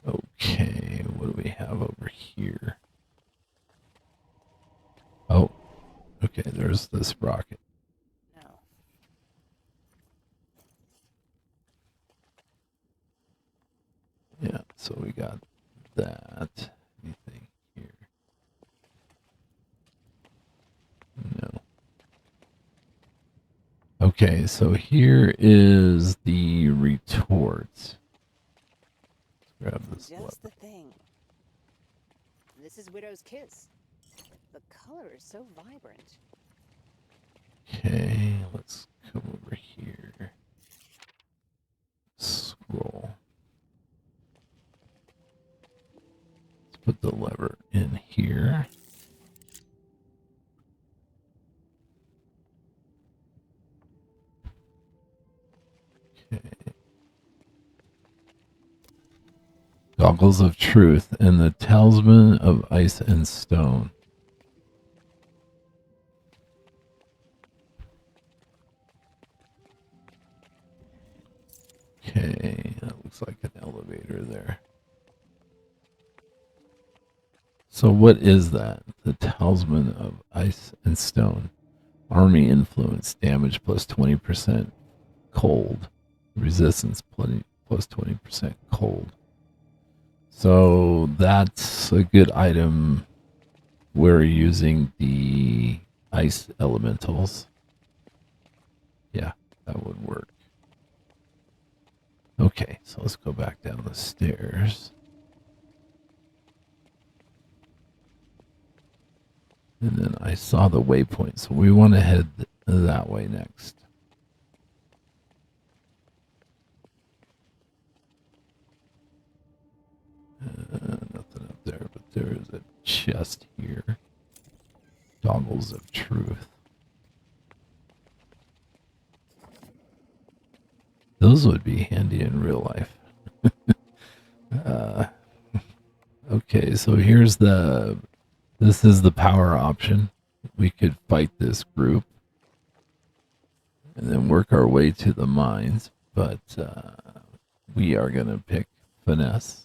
Okay, what do we have over here? Oh, okay, there's the sprocket. No. Yeah, So we got that. Anything here? No. Okay, so here is the retort. Let's grab this Just lever. the thing. This is Widow's Kiss. The color is so vibrant. Okay, let's come over here. Scroll. Let's put the lever in here. Okay. Goggles of Truth and the Talisman of Ice and Stone. Okay, that looks like an elevator there. So what is that? The Talisman of Ice and Stone. Army influence, damage plus 20% cold. Resistance plus 20% cold. So that's a good item. We're using the ice elementals. Yeah, that would work. Okay, so let's go back down the stairs. And then I saw the waypoint, so we want to head that way next. Nothing up there, but there is a chest here. Goggles of Truth. Those would be handy in real life. Okay, so here's this is the power option. We could fight this group and then work our way to the mines, but we are going to pick Finesse.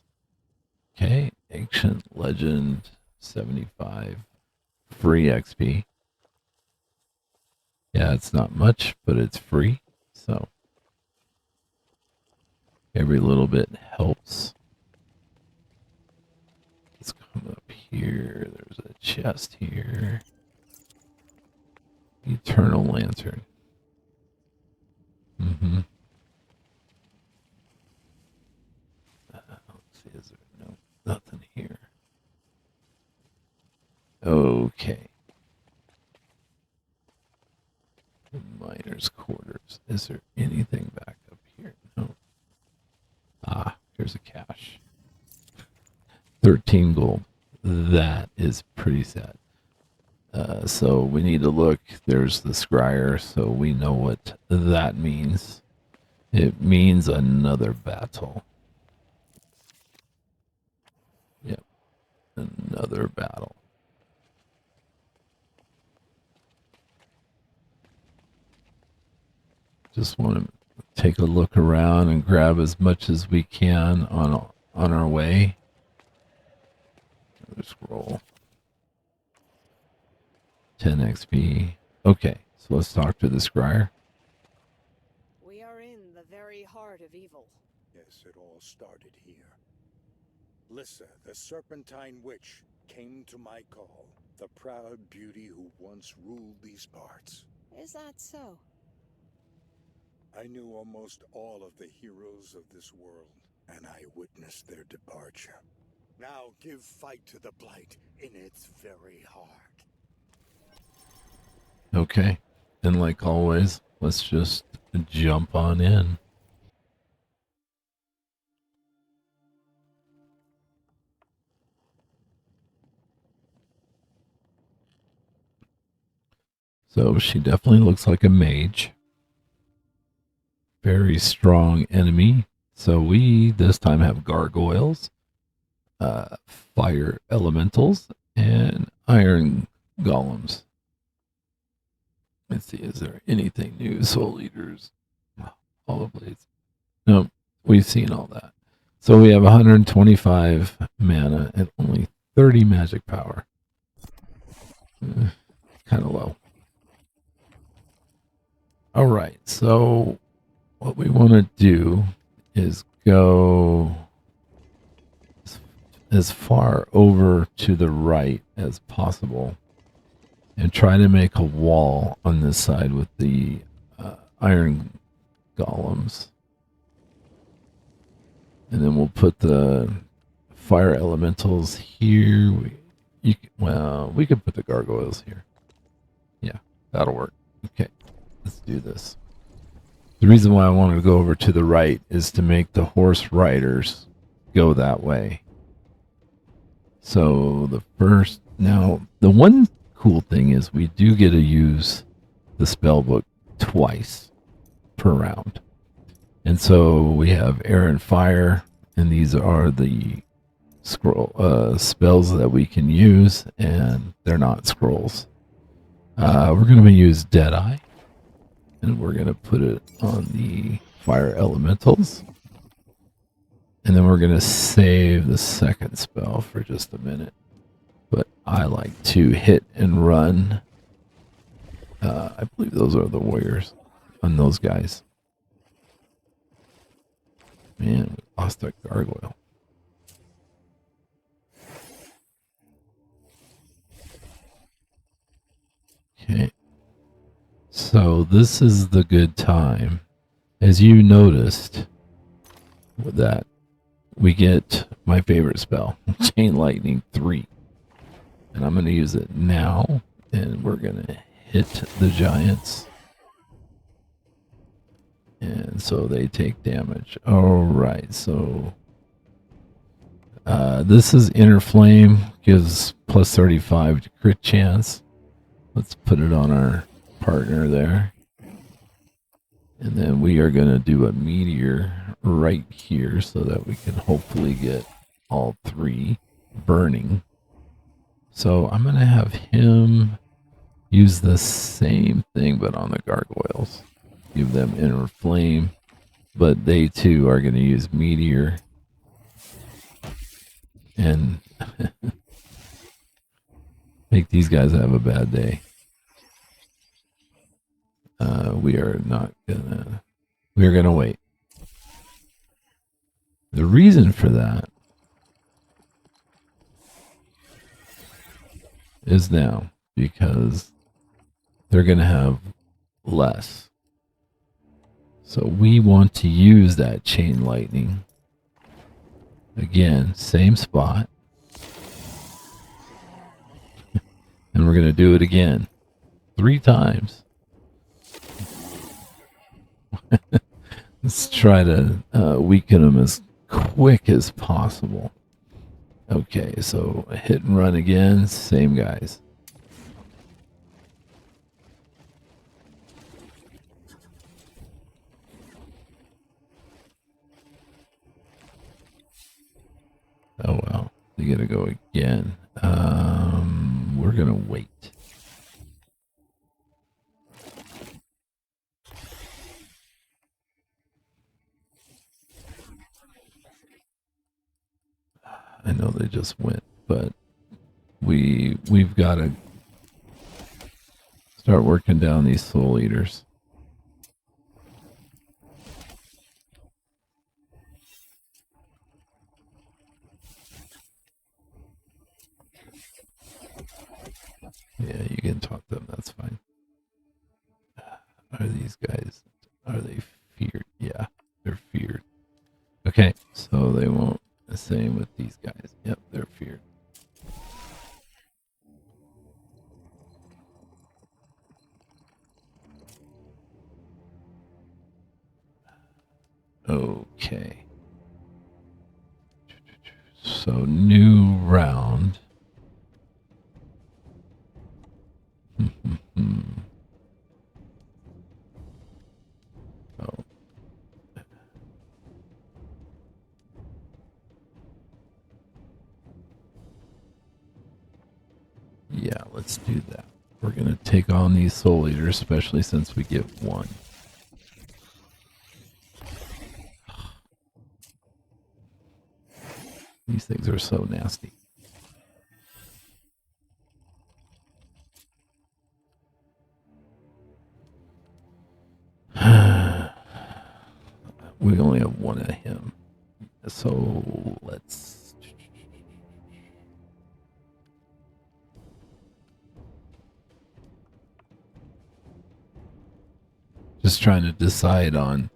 Okay, Ancient Legend 75, free XP. Yeah, it's not much, but it's free, so every little bit helps. Let's come up here. There's a chest here. Eternal Lantern. Let's see, is there nothing here? Okay. Miner's quarters. Is there anything back up here? No. Ah, here's a cache. 13 gold. That is pretty sad. So we need to look. There's the scryer, so we know what that means. It means another battle. Yep, another battle. Just want to take a look around and grab as much as we can on our way. Another scroll. 10 XP. Okay, so let's talk to the scryer. We are in the very heart of evil. Yes, it all started here. Lissa, the Serpentine Witch, came to my call. The proud beauty who once ruled these parts. Is that so? I knew almost all of the heroes of this world, and I witnessed their departure. Now give fight to the Blight in its very heart. Okay, and like always, let's just jump on in. So she definitely looks like a mage. Very strong enemy. So we this time have gargoyles, fire elementals, and iron golems. Let's see, is there anything new? Soul Eaters, Hollow Blades. No, we've seen all that. So we have 125 mana and only 30 magic power. Kind of low. All right, so what we want to do is go as far over to the right as possible and try to make a wall on this side with the iron golems. And then we'll put the fire elementals here. We could put the gargoyles here. Yeah, that'll work. Okay, let's do this. The reason why I wanted to go over to the right is to make the horse riders go that way. So now the one cool thing is we do get to use the spell book twice per round. And so we have air and fire, and these are the spells that we can use, and they're not scrolls. We're going to use Deadeye, and we're going to put it on the fire elementals. And then we're going to save the second spell for just a minute. But I like to hit and run. I believe those are the warriors on those guys. Man, we lost that gargoyle. Okay. So this is the good time. As you noticed, with that, we get my favorite spell, Chain Lightning 3. And I'm going to use it now, and we're going to hit the giants. And so they take damage. Alright, so this is Inner Flame, gives plus 35 to crit chance. Let's put it on our partner there. And then we are going to do a meteor right here so that we can hopefully get all three burning. So I'm going to have him use the same thing but on the gargoyles. Give them Inner Flame, but they too are going to use meteor. And make these guys have a bad day. We are gonna wait. The reason for that is now because they're gonna have less. So we want to use that chain lightning. Again, same spot. And we're gonna do it again 3 times. Let's try to weaken them as quick as possible. Okay, so hit and run again. Same guys. Oh well, they gotta go again. We're gonna wait. I know they just went, but we've got to start working down these soul eaters. Yeah, you can talk to them. That's fine. Are these guys? Are they feared? Yeah, they're feared. Okay, so they won't. The same with these guys. Yep, they're feared. Okay. So new round. Oh. Yeah, let's do that. We're going to take on these soul eaters, especially since we get one. These things are so nasty. We only have one of him. So let's trying to decide on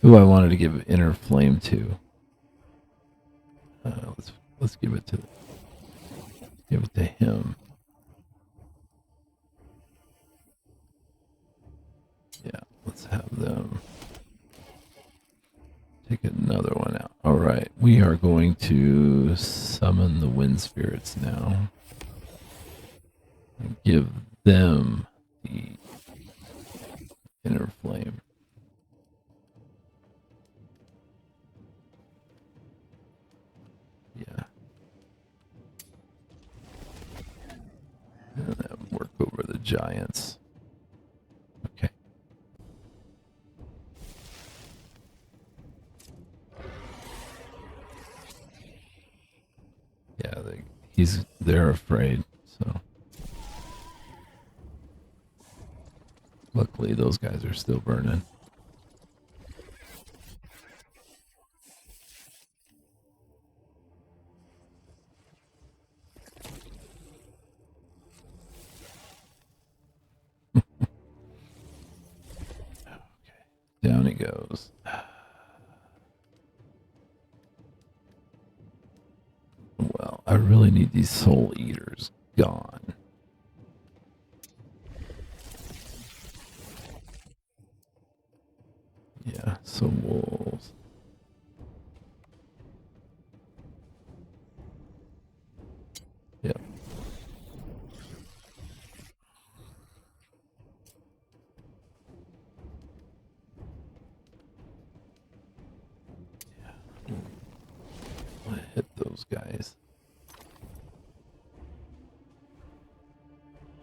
who I wanted to give Inner Flame to. Let's give it to him. Yeah, let's have them take another one out. All right, we are going to summon the wind spirits now and give them the Inner Flame. Yeah. And then work over the giants. Okay. Yeah, they're afraid, so luckily those guys are still burning. Okay, down he goes. Well, I really need these soul eaters gone. Yeah, some wolves. Yep. Yeah. I want to hit those guys.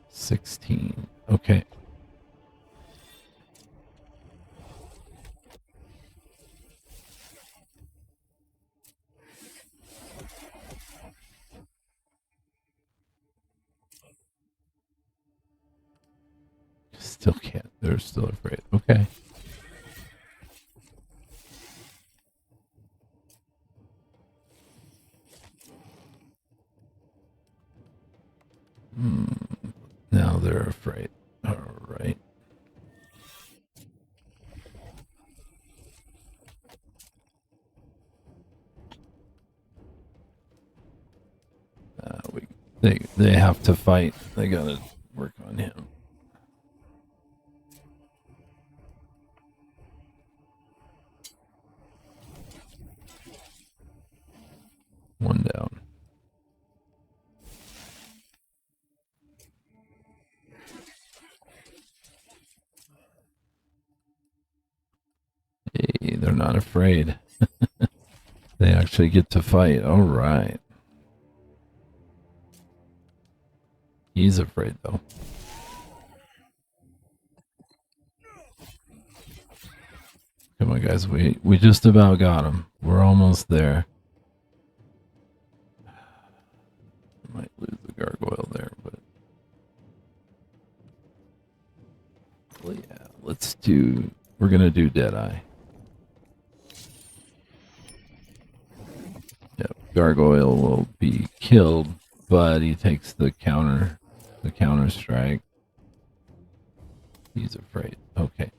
16. Okay. Still can't. They're still afraid. Okay. Now they're afraid. All right. They have to fight. They gotta work on him. One down. Hey, they're not afraid. They actually get to fight. All right. He's afraid though. Come on, guys. We just about got him. We're almost there. Might lose the gargoyle there, but well, yeah. We're gonna do Deadeye. Yep. Gargoyle will be killed, but he takes the counter strike. He's afraid. Okay.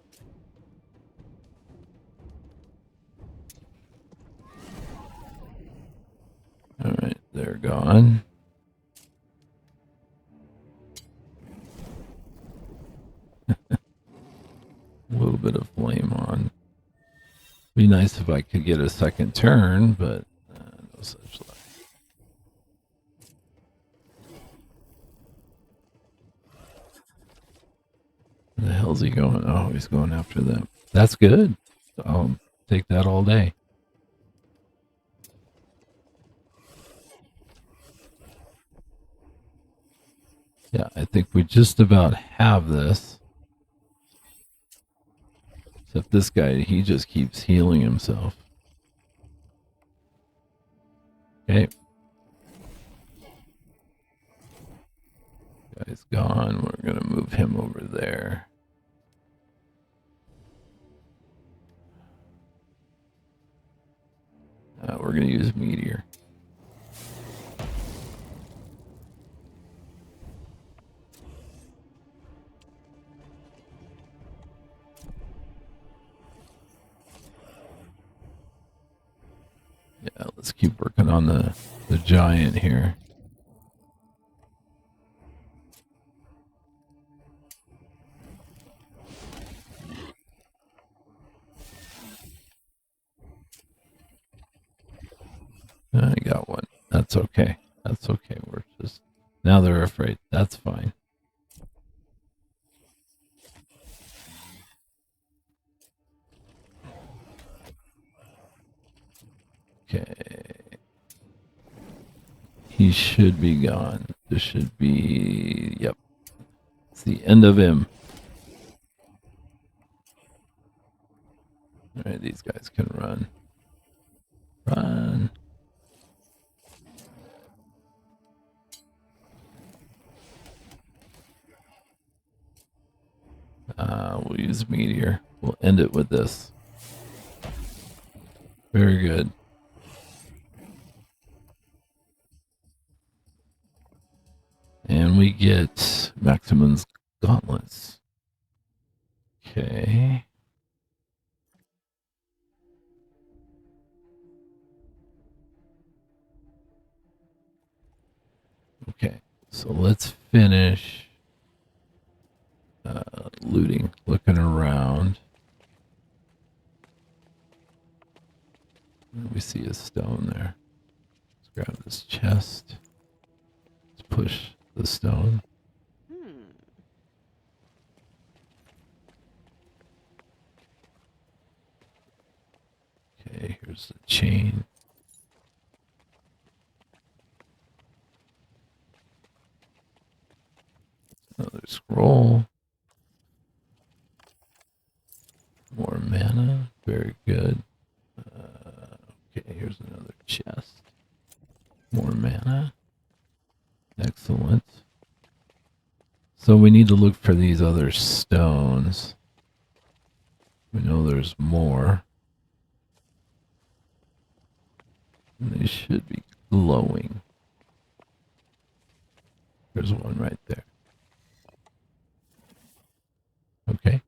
All right, they're gone. A little bit of flame on. Be nice if I could get a second turn, but no such luck. Where the hell's he going? Oh, he's going after them. That's good. I'll take that all day. Yeah, I think we just about have this. Except this guy, he just keeps healing himself. Okay. Guy's gone. We're going to move him over there. We're going to use Meteor. Yeah, let's keep working on the giant here. I got one. That's okay. That's okay. We're just now they're afraid. That's fine. Okay. He should be gone. This should be, yep. It's the end of him. All right, these guys can run. Run. We'll use meteor. We'll end it with this. Very good. And we get Maximum's gauntlets. Okay. Okay. So let's finish looting, looking around. We see a stone there. Let's grab this chest. Let's push the stone. Okay, here's the chain. Another scroll. More mana. Very good. Okay, here's another chest. More mana. Excellent. So we need to look for these other stones. We know there's more. And they should be glowing. There's one right there. Okay.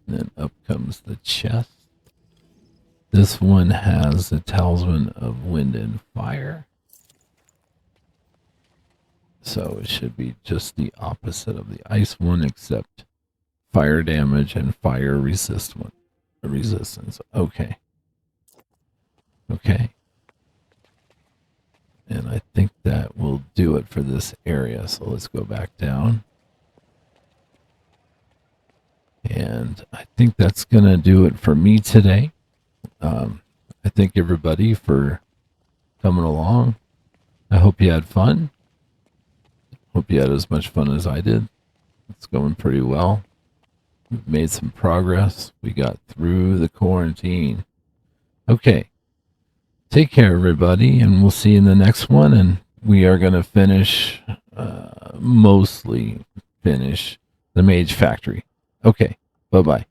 And then up comes the chest. This one has the talisman of wind and fire. So it should be just the opposite of the ice one, except fire damage and fire resistance. Okay. Okay. And I think that will do it for this area. So let's go back down. And I think that's going to do it for me today. I thank everybody for coming along. I hope you had fun. Hope you had as much fun as I did. It's going pretty well. We've made some progress. We got through the quarantine. Okay. Take care, everybody, and we'll see you in the next one. And we are going to finish, mostly finish the Mage Factory. Okay. Bye-bye.